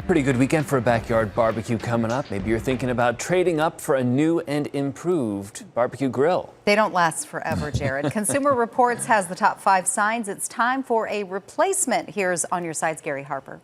Pretty good weekend for a backyard barbecue coming up. Maybe you're thinking about trading up for a new and improved barbecue grill. They don't last forever, Jared. Consumer Reports has the top 5 signs it's time for a replacement. Here's On Your Side's Gary Harper.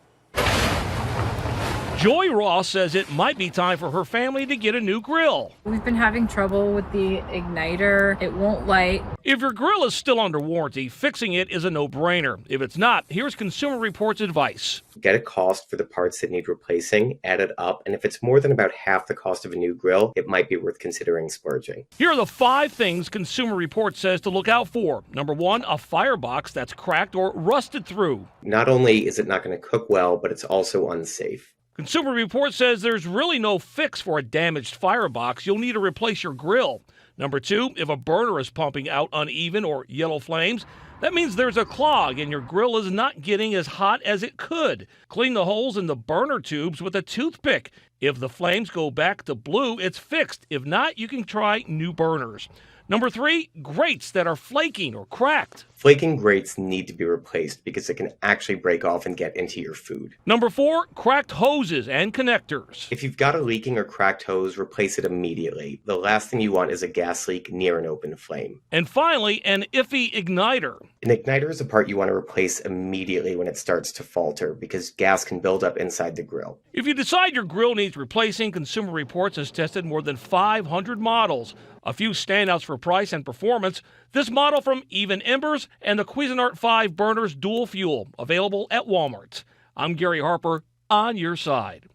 Joy Ross says it might be time for her family to get a new grill. We've been having trouble with the igniter. It won't light. If your grill is still under warranty, fixing it is a no-brainer. If it's not, here's Consumer Reports advice. Get a cost for the parts that need replacing, add it up, and if it's more than about half the cost of a new grill, it might be worth considering splurging. Here are the 5 things Consumer Reports says to look out for. Number 1, a firebox that's cracked or rusted through. Not only is it not going to cook well, but it's also unsafe. Consumer Reports says there's really no fix for a damaged firebox. You'll need to replace your grill. Number 2, if a burner is pumping out uneven or yellow flames, that means there's a clog and your grill is not getting as hot as it could. Clean the holes in the burner tubes with a toothpick. If the flames go back to blue, it's fixed. If not, you can try new burners. Number 3, grates that are flaking or cracked. Flaking grates need to be replaced because it can actually break off and get into your food. Number 4, cracked hoses and connectors. If you've got a leaking or cracked hose, replace it immediately. The last thing you want is a gas leak near an open flame. And finally, an iffy igniter. An igniter is a part you want to replace immediately when it starts to falter because gas can build up inside the grill. If you decide your grill needs replacing, Consumer Reports has tested more than 500 models. A few standouts for price and performance. This model from Even Embers and the Cuisinart 5 Burners Dual Fuel, available at Walmart. I'm Gary Harper, On Your Side.